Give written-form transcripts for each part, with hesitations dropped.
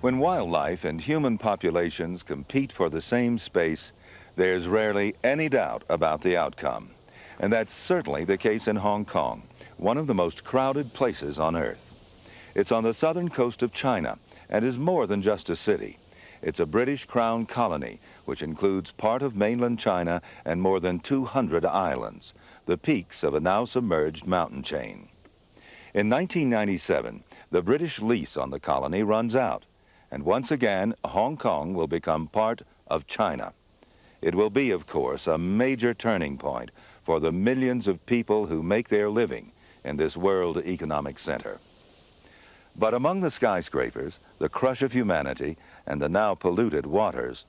When wildlife and human populations compete for the same space, there's rarely any doubt about the outcome. And that's certainly the case in Hong Kong, one of the most crowded places on Earth. It's on the southern coast of China and is more than just a city. It's a British Crown colony, which includes part of mainland China and more than 200 islands, the peaks of a now submerged mountain chain. In 1997, the British lease on the colony runs out, and once again, Hong Kong will become part of China. It will be, of course, a major turning point for the millions of people who make their living in this world economic center. But among the skyscrapers, the crush of humanity, and the now polluted waters,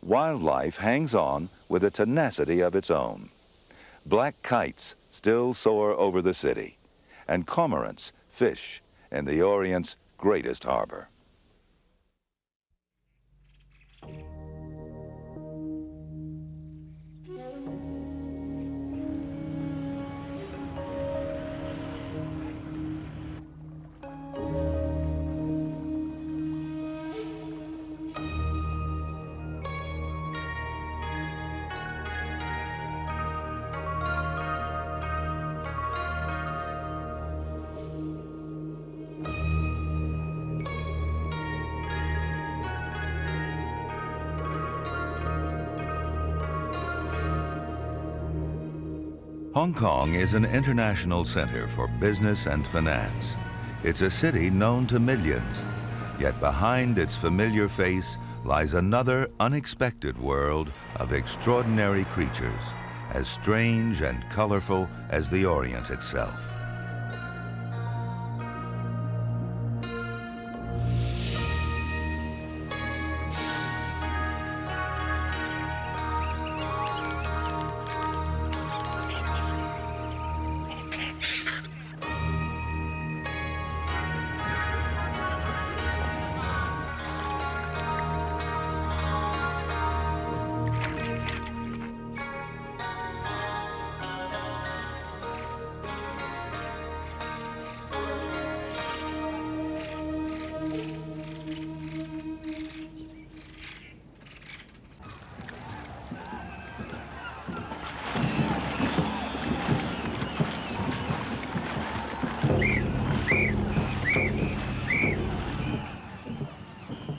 wildlife hangs on with a tenacity of its own. Black kites still soar over the city, and cormorants fish in the Orient's greatest harbor. Hong Kong is an international center for business and finance. It's a city known to millions, yet behind its familiar face lies another unexpected world of extraordinary creatures, as strange and colorful as the Orient itself.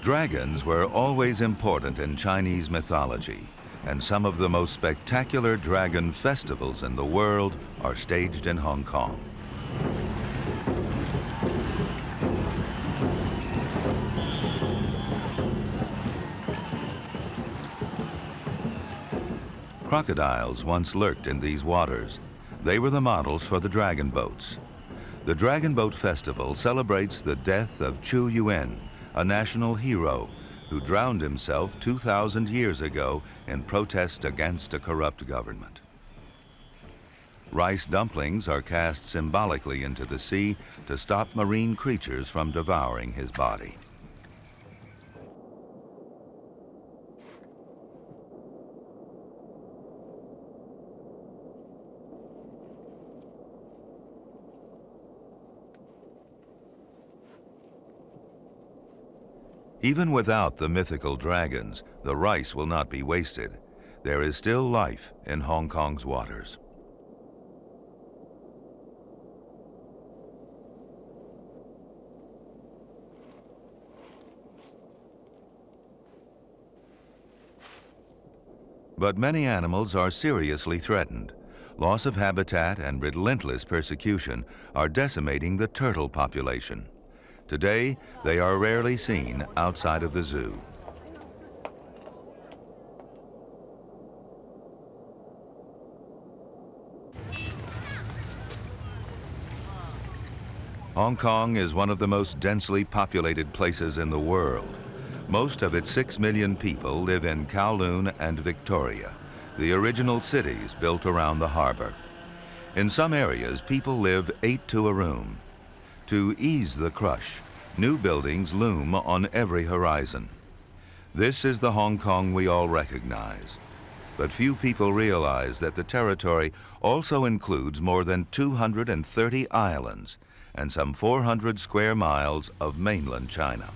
Dragons were always important in Chinese mythology, and some of the most spectacular dragon festivals in the world are staged in Hong Kong. Crocodiles once lurked in these waters. They were the models for the dragon boats. The Dragon Boat Festival celebrates the death of Chu Yuan, a national hero who drowned himself 2,000 years ago in protest against a corrupt government. Rice dumplings are cast symbolically into the sea to stop marine creatures from devouring his body. Even without the mythical dragons, the rice will not be wasted. There is still life in Hong Kong's waters. But many animals are seriously threatened. Loss of habitat and relentless persecution are decimating the turtle population. Today, they are rarely seen outside of the zoo. Hong Kong is one of the most densely populated places in the world. Most of its 6 million people live in Kowloon and Victoria, the original cities built around the harbor. In some areas, people live 8 to a room. To ease the crush, new buildings loom on every horizon. This is the Hong Kong we all recognize. But few people realize that the territory also includes more than 230 islands and some 400 square miles of mainland China.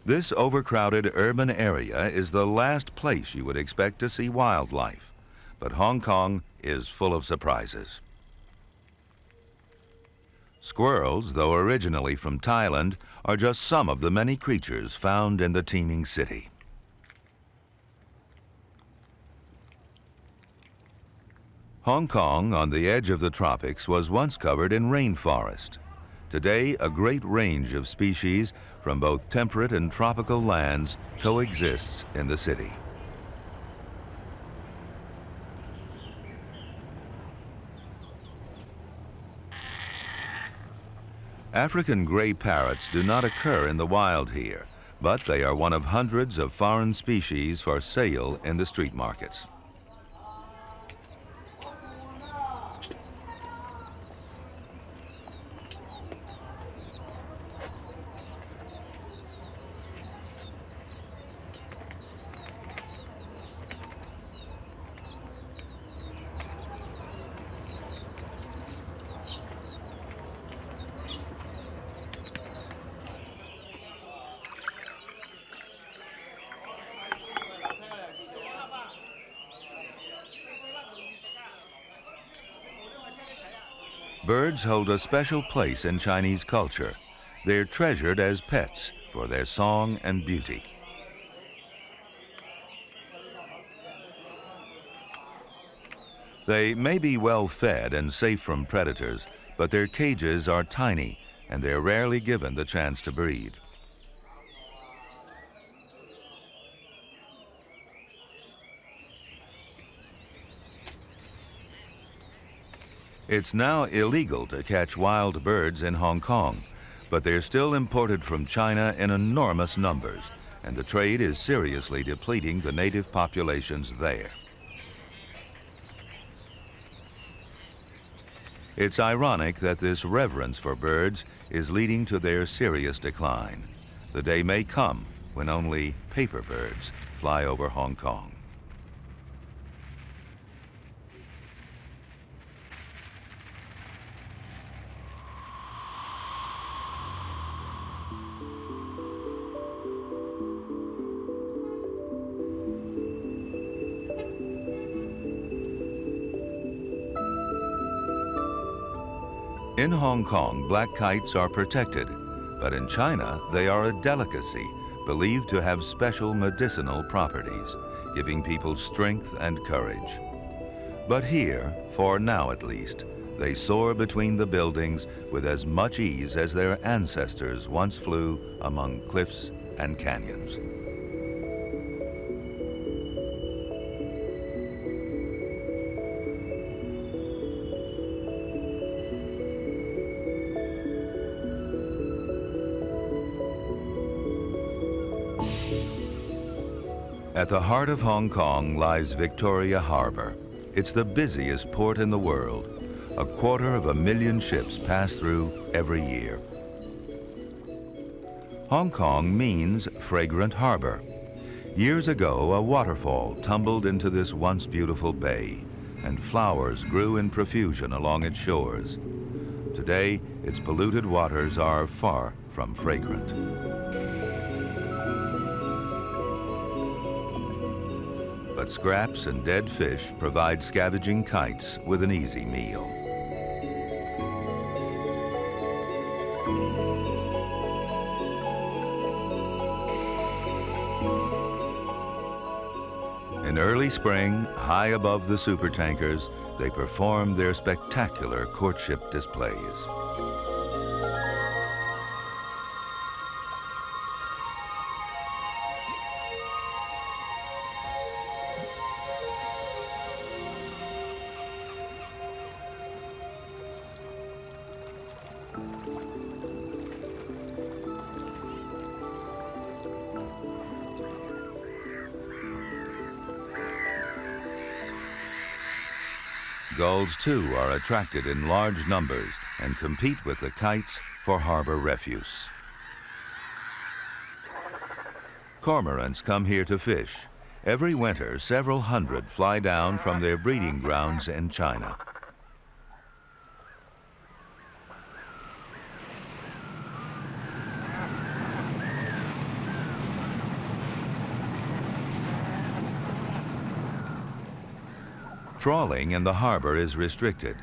This overcrowded urban area is the last place you would expect to see wildlife, but Hong Kong is full of surprises. Squirrels, though originally from Thailand, are just some of the many creatures found in the teeming city. Hong Kong, on the edge of the tropics, was once covered in rainforest. Today, a great range of species from both temperate and tropical lands coexists in the city. African gray parrots do not occur in the wild here, but they are one of hundreds of foreign species for sale in the street markets. Birds hold a special place in Chinese culture. They're treasured as pets for their song and beauty. They may be well fed and safe from predators, but their cages are tiny and they're rarely given the chance to breed. It's now illegal to catch wild birds in Hong Kong, but they're still imported from China in enormous numbers, and the trade is seriously depleting the native populations there. It's ironic that this reverence for birds is leading to their serious decline. The day may come when only paper birds fly over Hong Kong. In Hong Kong, black kites are protected, but in China, they are a delicacy believed to have special medicinal properties, giving people strength and courage. But here, for now at least, they soar between the buildings with as much ease as their ancestors once flew among cliffs and canyons. At the heart of Hong Kong lies Victoria Harbor. It's the busiest port in the world. 250,000 ships pass through every year. Hong Kong means fragrant harbor. Years ago, a waterfall tumbled into this once beautiful bay, and flowers grew in profusion along its shores. Today, its polluted waters are far from fragrant. But scraps and dead fish provide scavenging kites with an easy meal. In early spring, high above the supertankers, they perform their spectacular courtship displays. Gulls, too, are attracted in large numbers and compete with the kites for harbor refuse. Cormorants come here to fish. Every winter, several hundred fly down from their breeding grounds in China. Trawling in the harbor is restricted.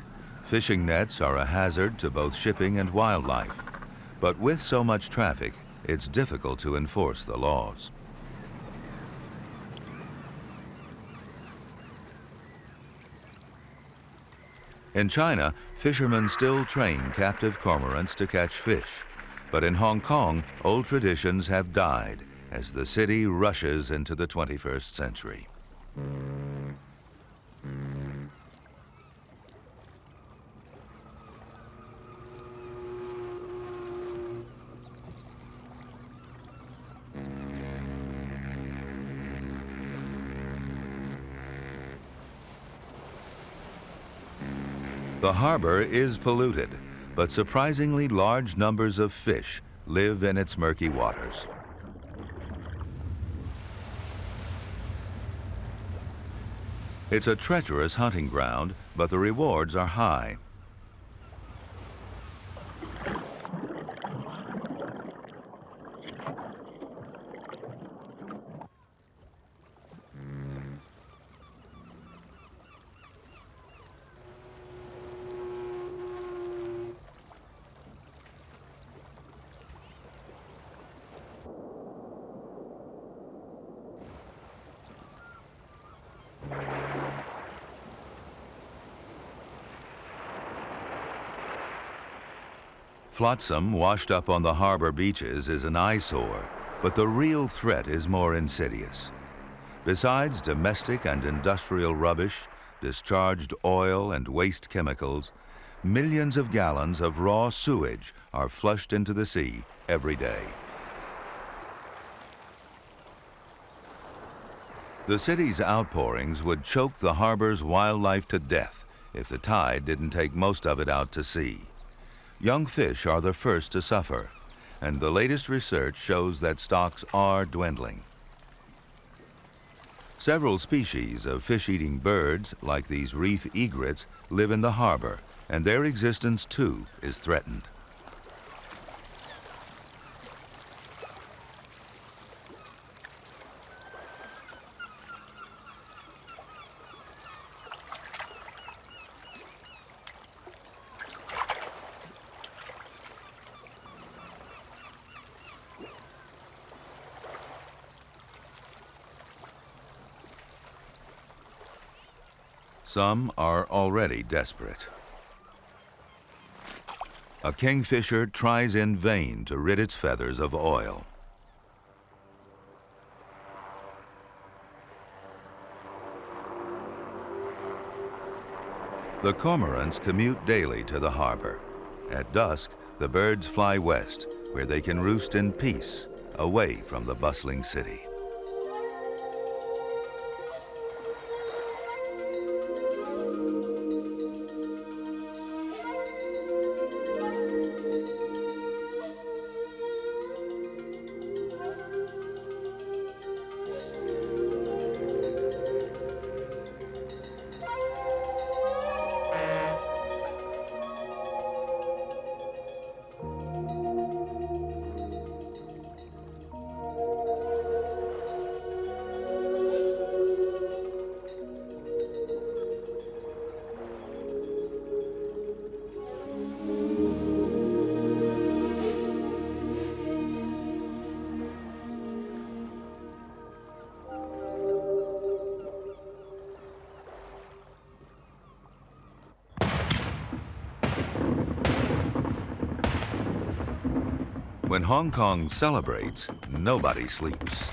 Fishing nets are a hazard to both shipping and wildlife. But with so much traffic, it's difficult to enforce the laws. In China, fishermen still train captive cormorants to catch fish. But in Hong Kong, old traditions have died as the city rushes into the 21st century. The harbor is polluted, but surprisingly large numbers of fish live in its murky waters. It's a treacherous hunting ground, but the rewards are high. Flotsam washed up on the harbor beaches is an eyesore, but the real threat is more insidious. Besides domestic and industrial rubbish, discharged oil and waste chemicals, millions of gallons of raw sewage are flushed into the sea every day. The city's outpourings would choke the harbor's wildlife to death if the tide didn't take most of it out to sea. Young fish are the first to suffer, and the latest research shows that stocks are dwindling. Several species of fish-eating birds, like these reef egrets, live in the harbor, and their existence too is threatened. Some are already desperate. A kingfisher tries in vain to rid its feathers of oil. The cormorants commute daily to the harbor. At dusk, the birds fly west, where they can roost in peace, away from the bustling city. When Hong Kong celebrates, nobody sleeps.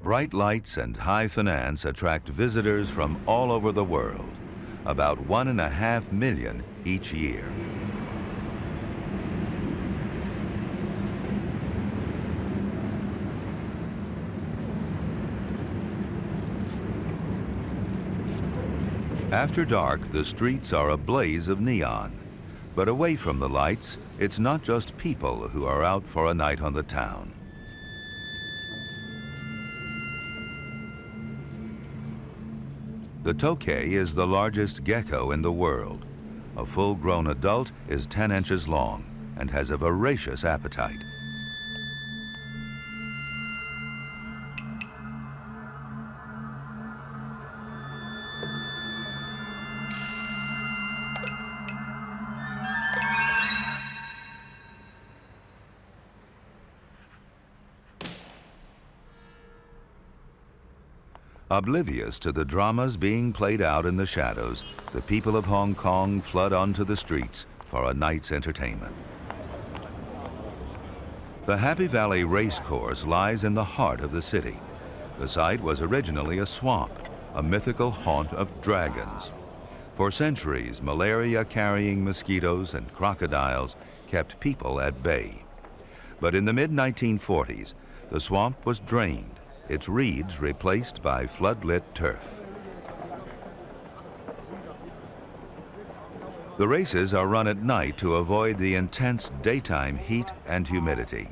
Bright lights and high finance attract visitors from all over the world, about 1.5 million each year. After dark, the streets are a blaze of neon. But away from the lights, it's not just people who are out for a night on the town. The tokay is the largest gecko in the world. A full-grown adult is 10 inches long and has a voracious appetite. Oblivious to the dramas being played out in the shadows, the people of Hong Kong flood onto the streets for a night's entertainment. The Happy Valley Race Course lies in the heart of the city. The site was originally a swamp, a mythical haunt of dragons. For centuries, malaria-carrying mosquitoes and crocodiles kept people at bay. But in the mid-1940s, the swamp was drained, its reeds replaced by flood-lit turf. The races are run at night to avoid the intense daytime heat and humidity.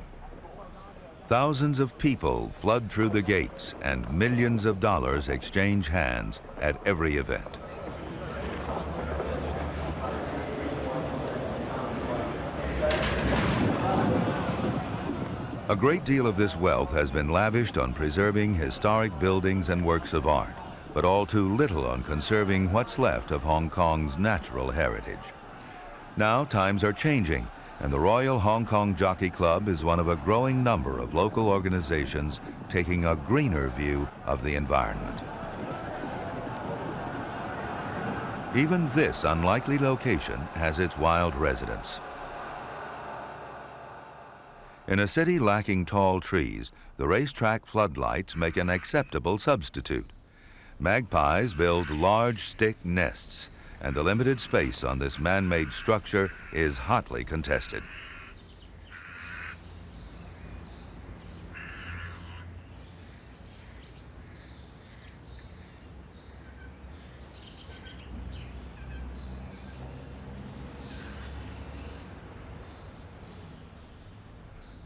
Thousands of people flood through the gates and millions of dollars exchange hands at every event. A great deal of this wealth has been lavished on preserving historic buildings and works of art, but all too little on conserving what's left of Hong Kong's natural heritage. Now times are changing, and the Royal Hong Kong Jockey Club is one of a growing number of local organizations taking a greener view of the environment. Even this unlikely location has its wild residents. In a city lacking tall trees, the racetrack floodlights make an acceptable substitute. Magpies build large stick nests, and the limited space on this man-made structure is hotly contested.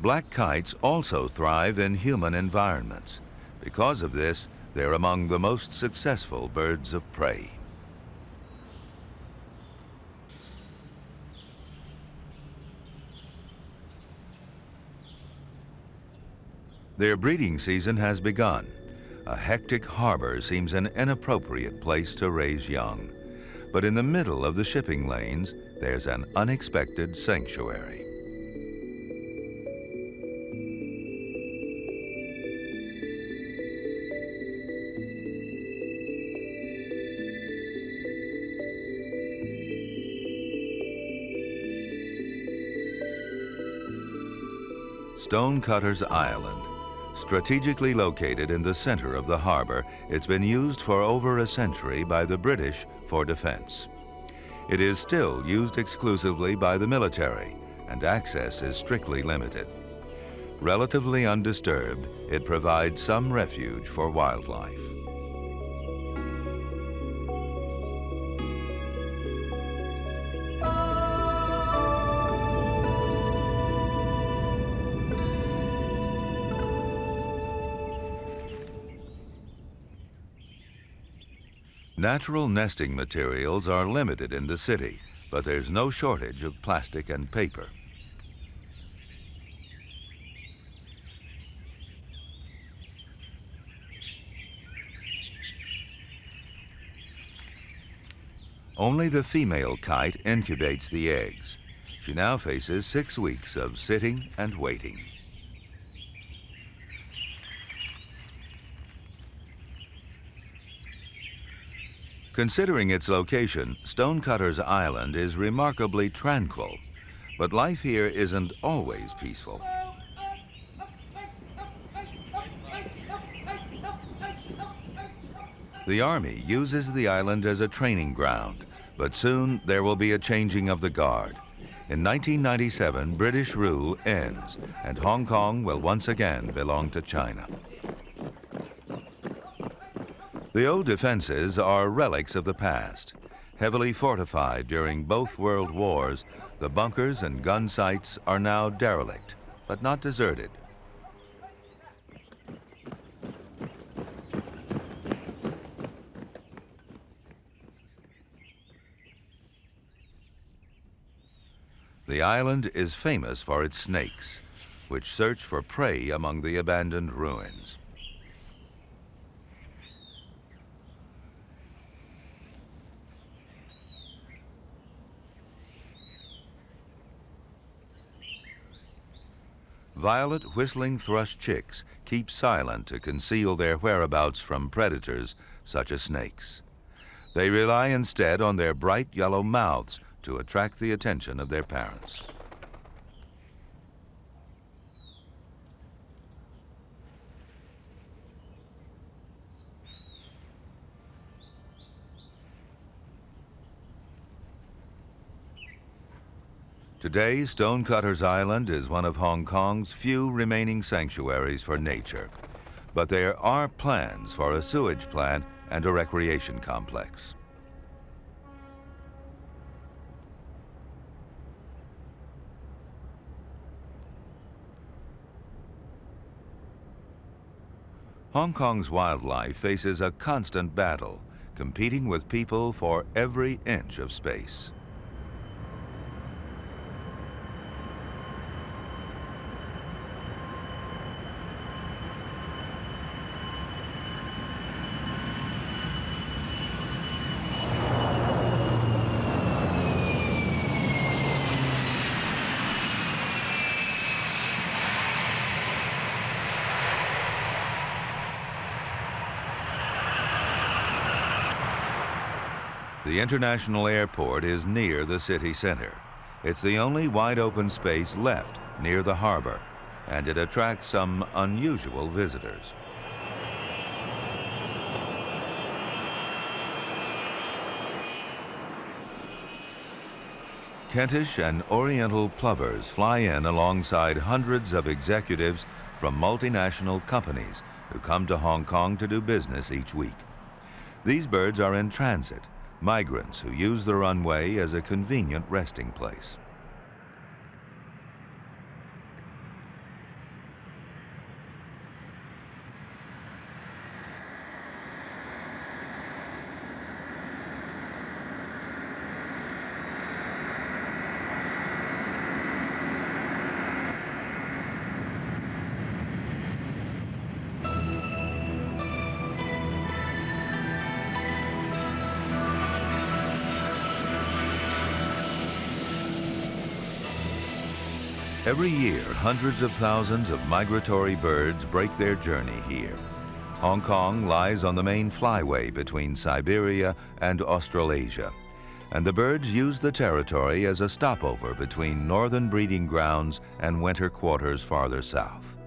Black kites also thrive in human environments. Because of this, they're among the most successful birds of prey. Their breeding season has begun. A hectic harbor seems an inappropriate place to raise young. But in the middle of the shipping lanes, there's an unexpected sanctuary. Stonecutters Island. Strategically located in the center of the harbor, it's been used for over a century by the British for defense. It is still used exclusively by the military, and access is strictly limited. Relatively undisturbed, it provides some refuge for wildlife. Natural nesting materials are limited in the city, but there's no shortage of plastic and paper. Only the female kite incubates the eggs. She now faces 6 weeks of sitting and waiting. Considering its location, Stonecutters Island is remarkably tranquil, but life here isn't always peaceful. The Army uses the island as a training ground, but soon there will be a changing of the guard. In 1997, British rule ends, and Hong Kong will once again belong to China. The old defenses are relics of the past. Heavily fortified during both world wars, the bunkers and gun sites are now derelict, but not deserted. The island is famous for its snakes, which search for prey among the abandoned ruins. Violet whistling thrush chicks keep silent to conceal their whereabouts from predators such as snakes. They rely instead on their bright yellow mouths to attract the attention of their parents. Today, Stonecutters Island is one of Hong Kong's few remaining sanctuaries for nature, but there are plans for a sewage plant and a recreation complex. Hong Kong's wildlife faces a constant battle, competing with people for every inch of space. The international airport is near the city center. It's the only wide-open space left near the harbor, and it attracts some unusual visitors. Kentish and Oriental plovers fly in alongside hundreds of executives from multinational companies who come to Hong Kong to do business each week. These birds are in transit, migrants who use the runway as a convenient resting place. Every year, hundreds of thousands of migratory birds break their journey here. Hong Kong lies on the main flyway between Siberia and Australasia, and the birds use the territory as a stopover between northern breeding grounds and winter quarters farther south.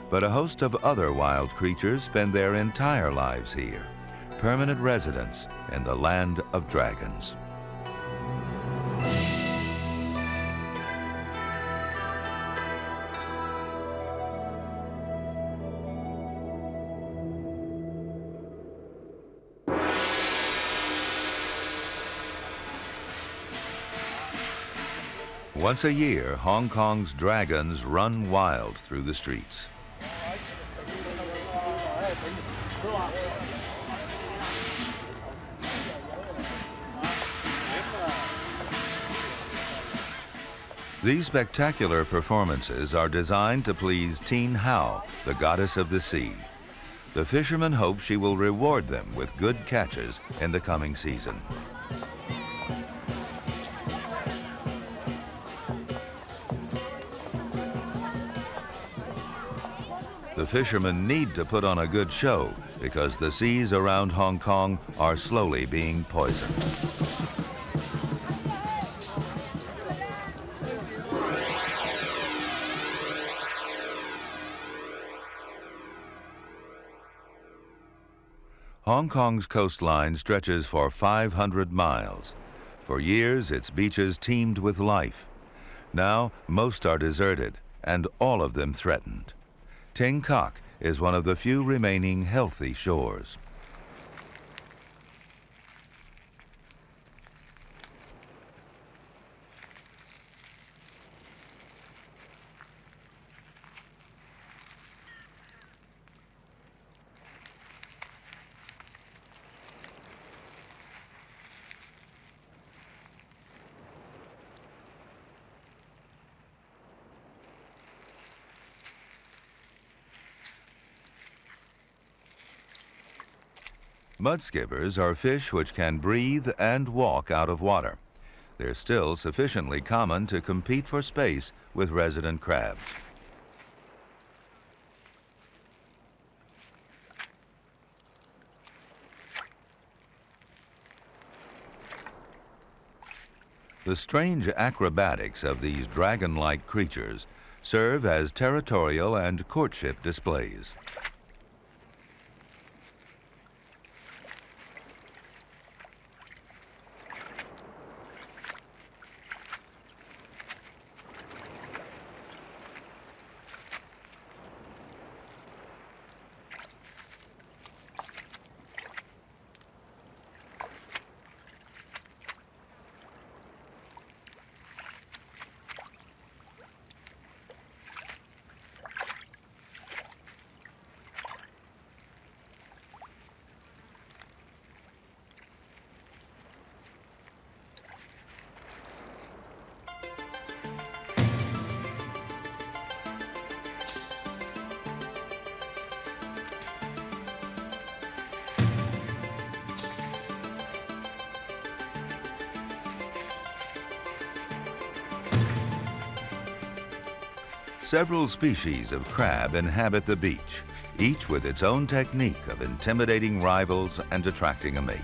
But a host of other wild creatures spend their entire lives here, permanent residents in the land of dragons. Once a year, Hong Kong's dragons run wild through the streets. These spectacular performances are designed to please Tin Hao, the goddess of the sea. The fishermen hope she will reward them with good catches in the coming season. The fishermen need to put on a good show because the seas around Hong Kong are slowly being poisoned. Hong Kong's coastline stretches for 500 miles. For years, its beaches teemed with life. Now, most are deserted, and all of them threatened. Ting Kok is one of the few remaining healthy shores. Mudskippers are fish which can breathe and walk out of water. They're still sufficiently common to compete for space with resident crabs. The strange acrobatics of these dragon-like creatures serve as territorial and courtship displays. Several species of crab inhabit the beach, each with its own technique of intimidating rivals and attracting a mate.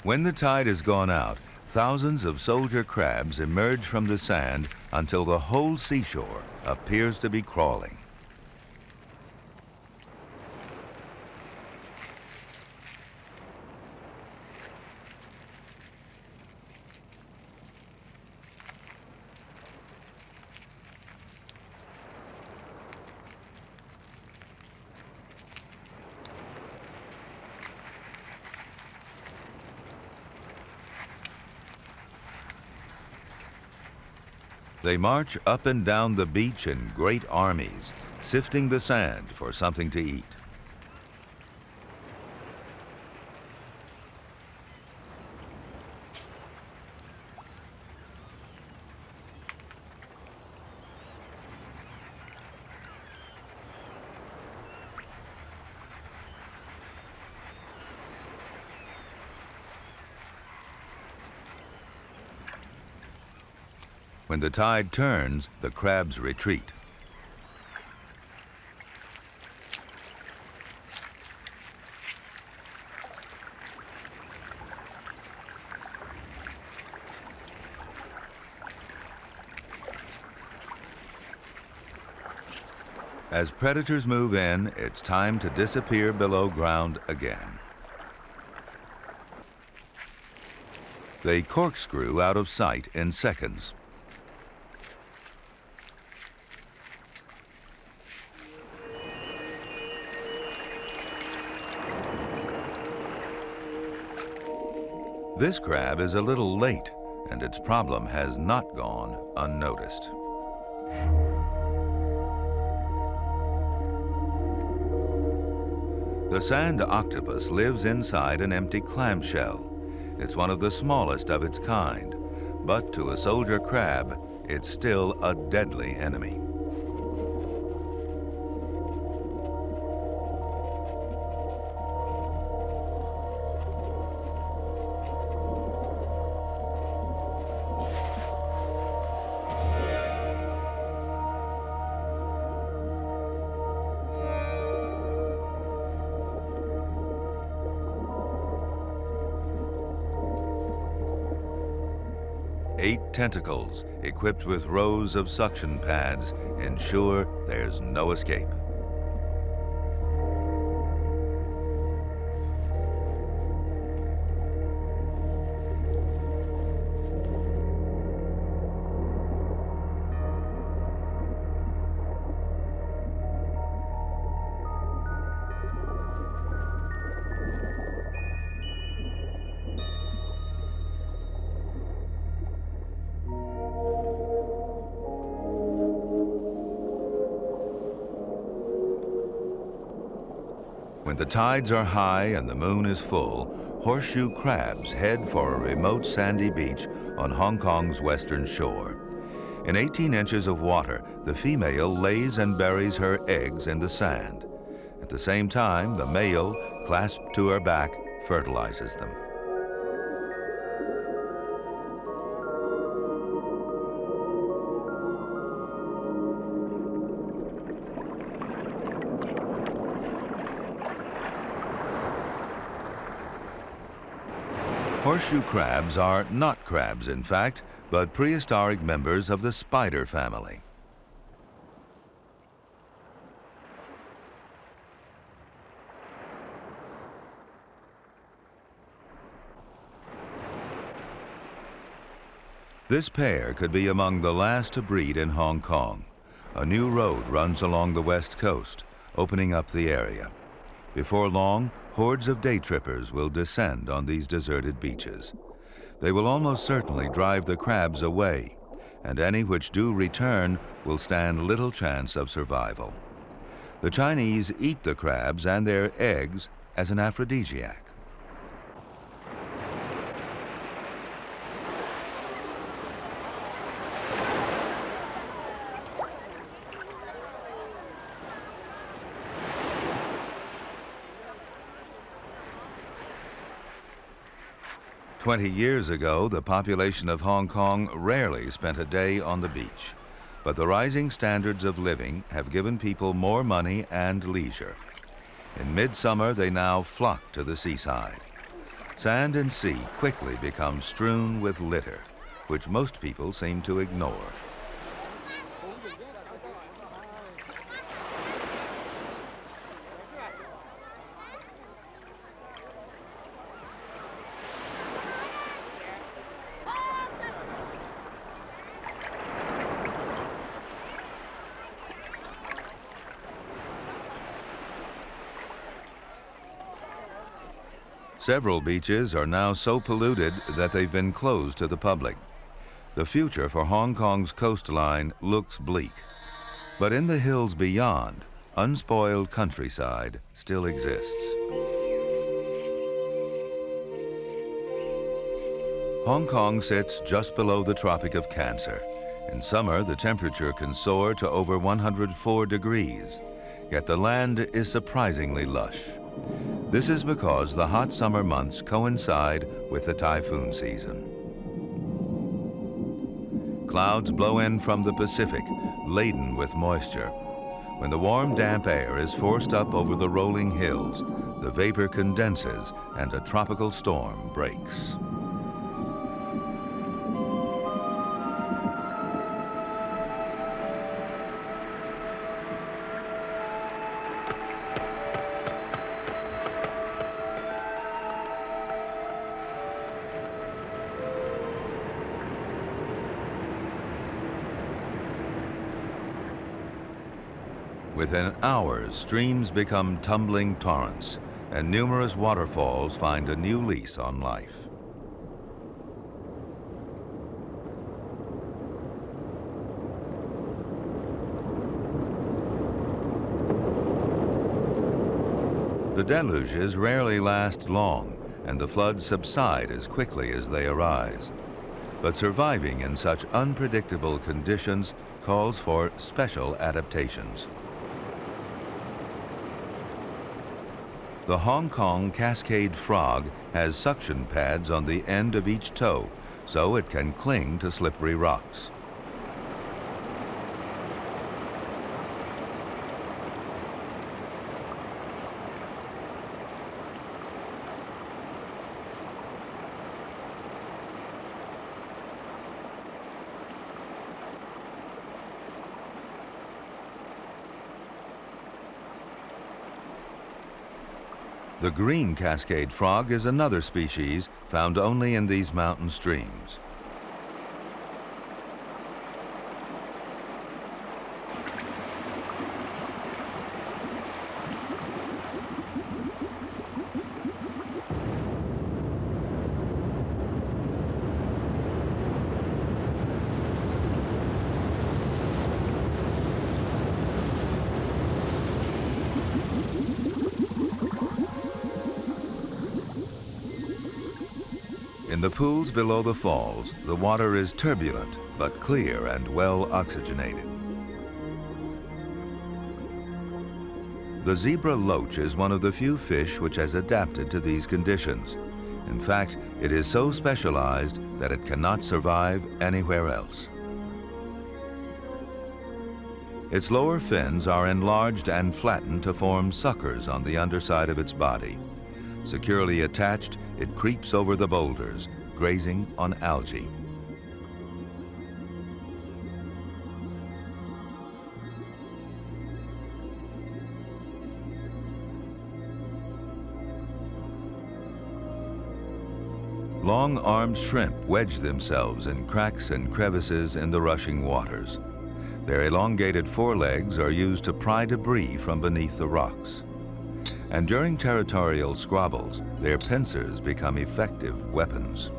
When the tide has gone out, thousands of soldier crabs emerge from the sand until the whole seashore appears to be crawling. They march up and down the beach in great armies, sifting the sand for something to eat. When the tide turns, the crabs retreat. As predators move in, it's time to disappear below ground again. They corkscrew out of sight in seconds. This crab is a little late, and its problem has not gone unnoticed. The sand octopus lives inside an empty clamshell. It's one of the smallest of its kind, but to a soldier crab, it's still a deadly enemy. 8 tentacles equipped with rows of suction pads ensure there's no escape. When the tides are high and the moon is full, horseshoe crabs head for a remote sandy beach on Hong Kong's western shore. In 18 inches of water, the female lays and buries her eggs in the sand. At the same time, the male, clasped to her back, fertilizes them. Horseshoe crabs are not crabs, in fact, but prehistoric members of the spider family. This pair could be among the last to breed in Hong Kong. A new road runs along the west coast, opening up the area. Before long, hordes of day trippers will descend on these deserted beaches. They will almost certainly drive the crabs away, and any which do return will stand little chance of survival. The Chinese eat the crabs and their eggs as an aphrodisiac. "20 years ago, the population of Hong Kong rarely spent a day on the beach. But the rising standards of living have given people more money and leisure. In midsummer, they now flock to the seaside. Sand and sea quickly become strewn with litter, which most people seem to ignore. Several beaches are now so polluted that they've been closed to the public. The future for Hong Kong's coastline looks bleak. But in the hills beyond, unspoiled countryside still exists. Hong Kong sits just below the Tropic of Cancer. In summer, the temperature can soar to over 104 degrees, yet the land is surprisingly lush. This is because the hot summer months coincide with the typhoon season. Clouds blow in from the Pacific, laden with moisture. When the warm, damp air is forced up over the rolling hills, the vapor condenses and a tropical storm breaks. Within hours, streams become tumbling torrents, and numerous waterfalls find a new lease on life. The deluges rarely last long, and the floods subside as quickly as they arise. But surviving in such unpredictable conditions calls for special adaptations. The Hong Kong cascade frog has suction pads on the end of each toe, so it can cling to slippery rocks. The green cascade frog is another species found only in these mountain streams. In the pools below the falls, the water is turbulent but clear and well oxygenated. The zebra loach is one of the few fish which has adapted to these conditions. In fact, it is so specialized that it cannot survive anywhere else. Its lower fins are enlarged and flattened to form suckers on the underside of its body. Securely attached, it creeps over the boulders, grazing on algae. Long-armed shrimp wedge themselves in cracks and crevices in the rushing waters. Their elongated forelegs are used to pry debris from beneath the rocks. And during territorial squabbles, their pincers become effective weapons.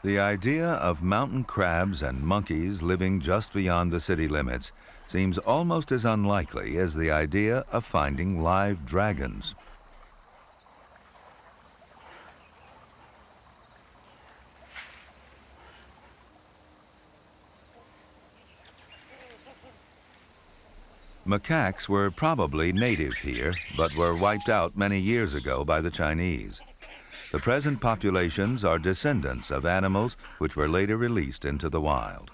The idea of mountain crabs and monkeys living just beyond the city limits seems almost as unlikely as the idea of finding live dragons. Macaques were probably native here, but were wiped out many years ago by the Chinese. The present populations are descendants of animals which were later released into the wild.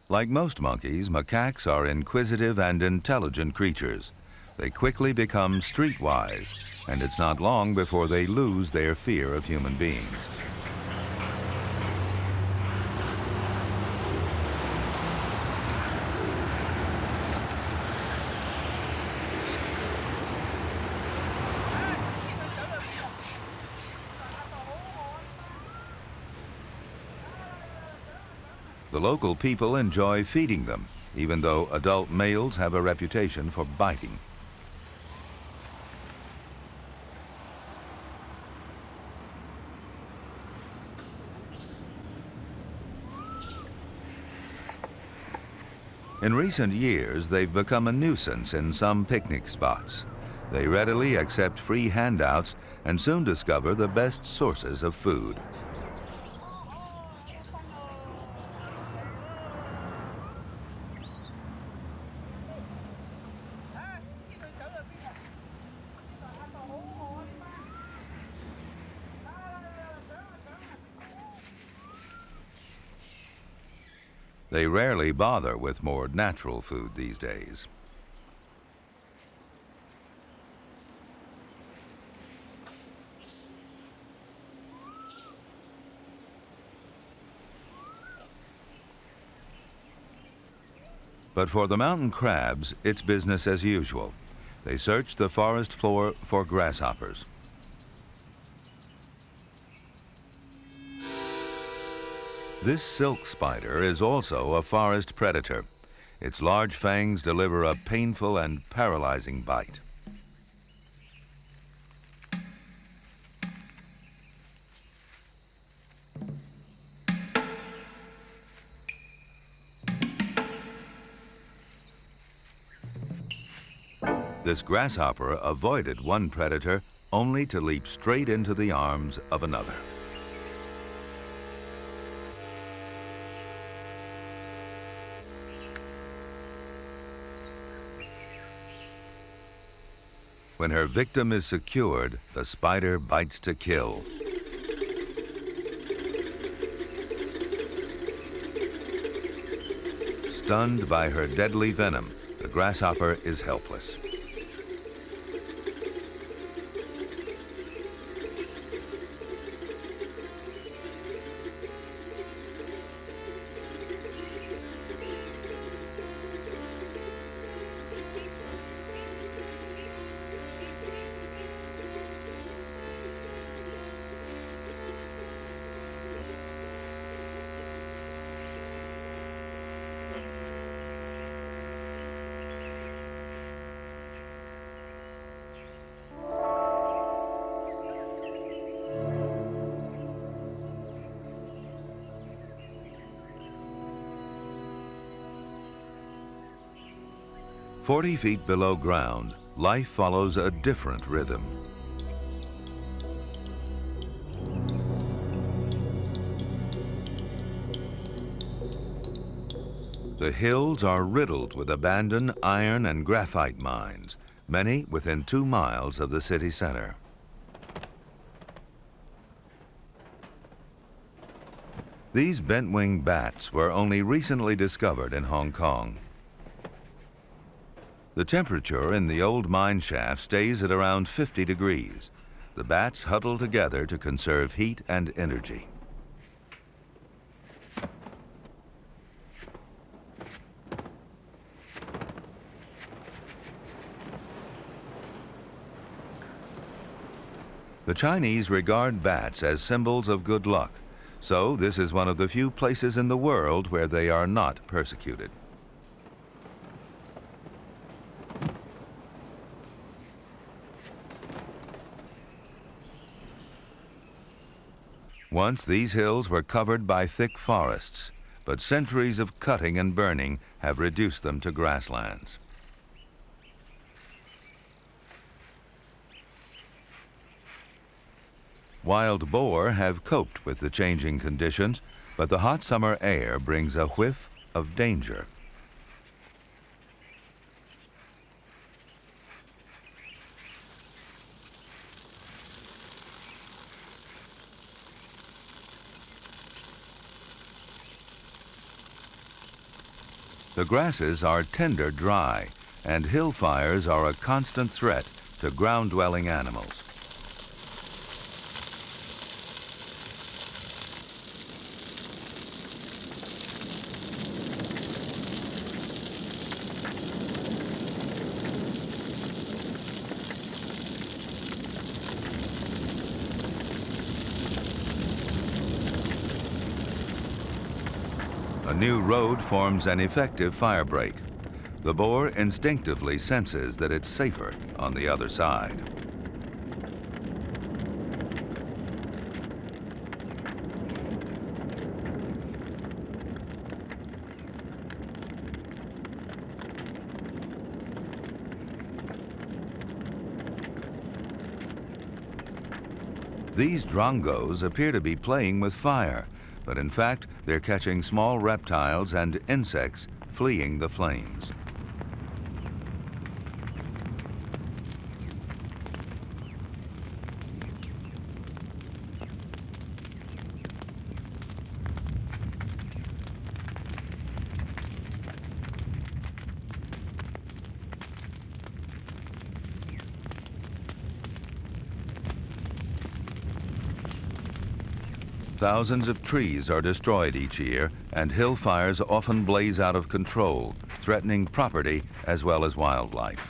Like most monkeys, macaques are inquisitive and intelligent creatures. They quickly become streetwise, and it's not long before they lose their fear of human beings. The local people enjoy feeding them, even though adult males have a reputation for biting. In recent years, they've become a nuisance in some picnic spots. They readily accept free handouts and soon discover the best sources of food. They rarely bother with more natural food these days. But for the mountain crabs, it's business as usual. They search the forest floor for grasshoppers. This silk spider is also a forest predator. Its large fangs deliver a painful and paralyzing bite. This grasshopper avoided one predator only to leap straight into the arms of another. When her victim is secured, the spider bites to kill. Stunned by her deadly venom, the grasshopper is helpless. "40 feet below ground, life follows a different rhythm. The hills are riddled with abandoned iron and graphite mines, many within 2 miles of the city center. These bent-wing bats were only recently discovered in Hong Kong. The temperature in the old mine shaft stays at around 50 degrees. The bats huddle together to conserve heat and energy. The Chinese regard bats as symbols of good luck, so this is one of the few places in the world where they are not persecuted. Once these hills were covered by thick forests, but centuries of cutting and burning have reduced them to grasslands. Wild boar have coped with the changing conditions, but the hot summer air brings a whiff of danger. The grasses are tender dry, and hill fires are a constant threat to ground-dwelling animals. A new road forms an effective fire break. The boar instinctively senses that it's safer on the other side. These drongos appear to be playing with fire, but in fact, they're catching small reptiles and insects fleeing the flames. Thousands of trees are destroyed each year, and hill fires often blaze out of control, threatening property as well as wildlife.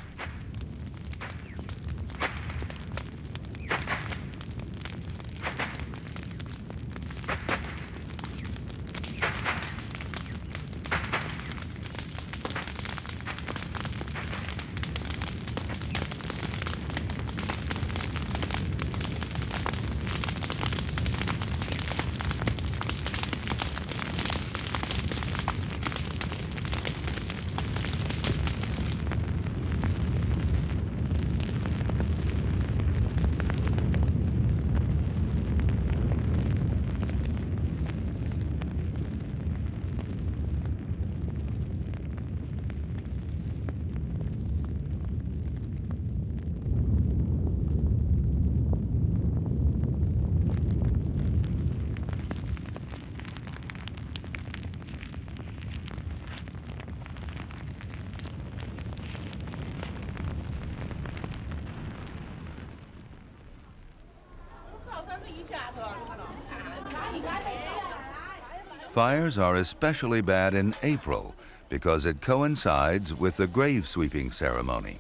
Fires are especially bad in April because it coincides with the grave sweeping ceremony.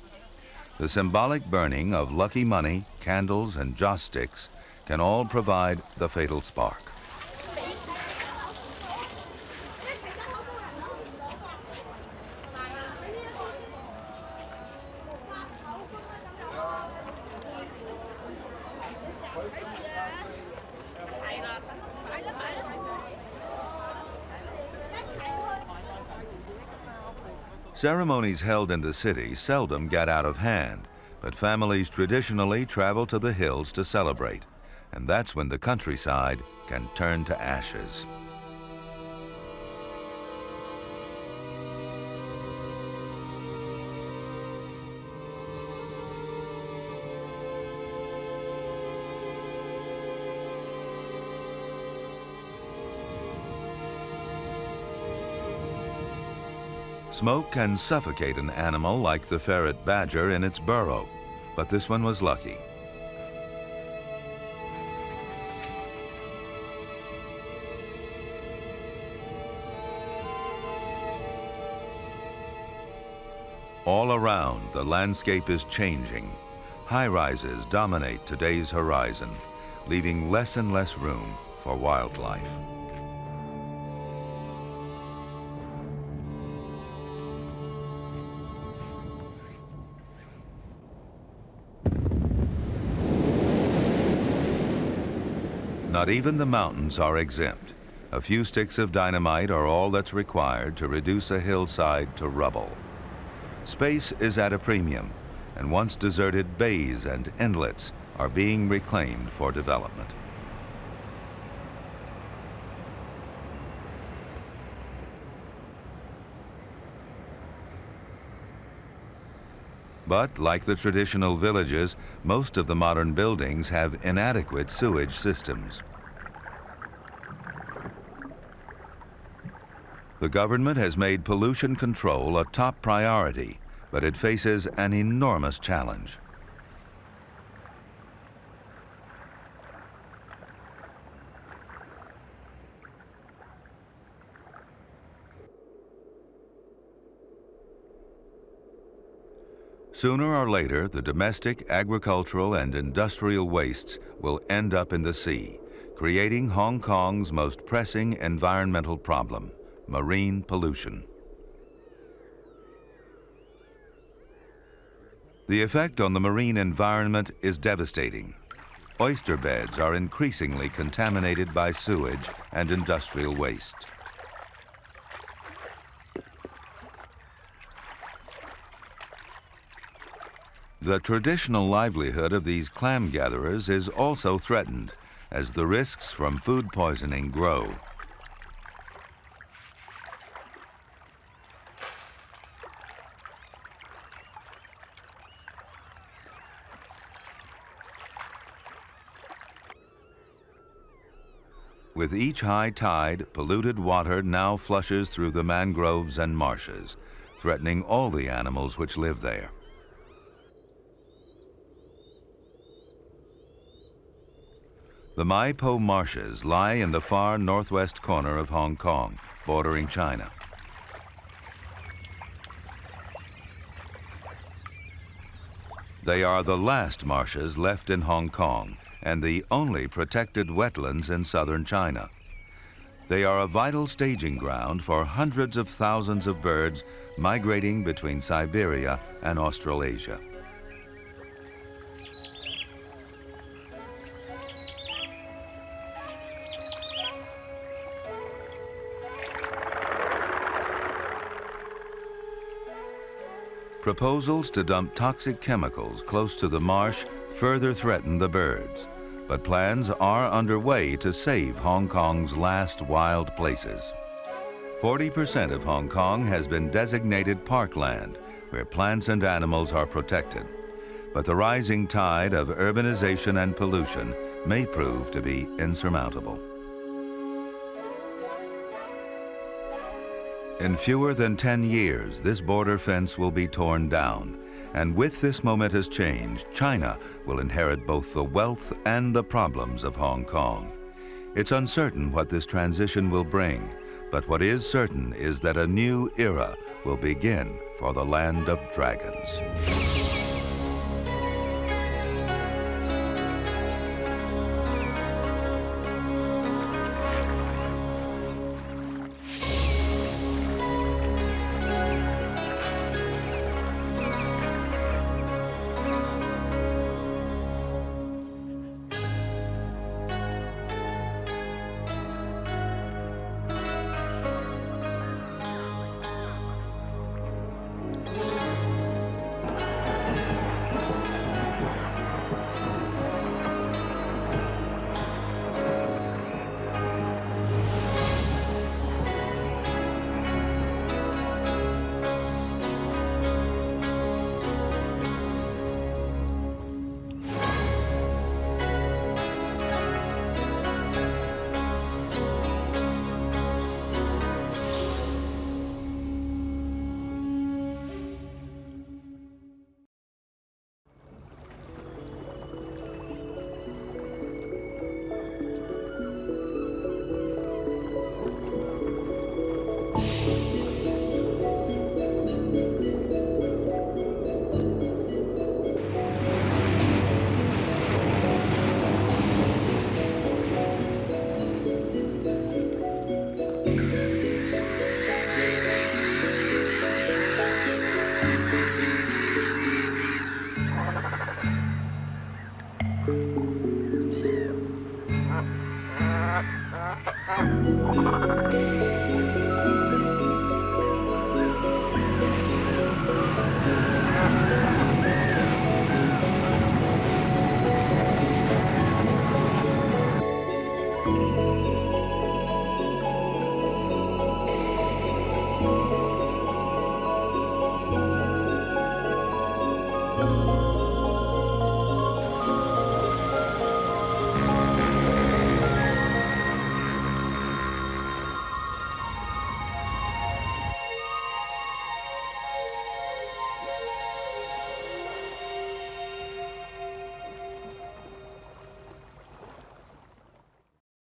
The symbolic burning of lucky money, candles, and joss sticks can all provide the fatal spark. Ceremonies held in the city seldom get out of hand, but families traditionally travel to the hills to celebrate, and that's when the countryside can turn to ashes. Smoke can suffocate an animal like the ferret badger in its burrow, but this one was lucky. All around, the landscape is changing. High-rises dominate today's horizon, leaving less and less room for wildlife. Not even the mountains are exempt. A few sticks of dynamite are all that's required to reduce a hillside to rubble. Space is at a premium, and once deserted bays and inlets are being reclaimed for development. But, like the traditional villages, most of the modern buildings have inadequate sewage systems. The government has made pollution control a top priority, but it faces an enormous challenge. Sooner or later, the domestic, agricultural, and industrial wastes will end up in the sea, creating Hong Kong's most pressing environmental problem: marine pollution. The effect on the marine environment is devastating. Oyster beds are increasingly contaminated by sewage and industrial waste. The traditional livelihood of these clam gatherers is also threatened as the risks from food poisoning grow. With each high tide, polluted water now flushes through the mangroves and marshes, threatening all the animals which live there. The Mai Po marshes lie in the far northwest corner of Hong Kong, bordering China. They are the last marshes left in Hong Kong and the only protected wetlands in southern China. They are a vital staging ground for hundreds of thousands of birds migrating between Siberia and Australasia. Proposals to dump toxic chemicals close to the marsh further threaten the birds, but plans are underway to save Hong Kong's last wild places. 40% of Hong Kong has been designated parkland, where plants and animals are protected, but the rising tide of urbanization and pollution may prove to be insurmountable. In fewer than 10 years, this border fence will be torn down, And with this momentous change, China will inherit both the wealth and the problems of Hong Kong. It's uncertain what this transition will bring, but what is certain is that a new era will begin for the land of dragons.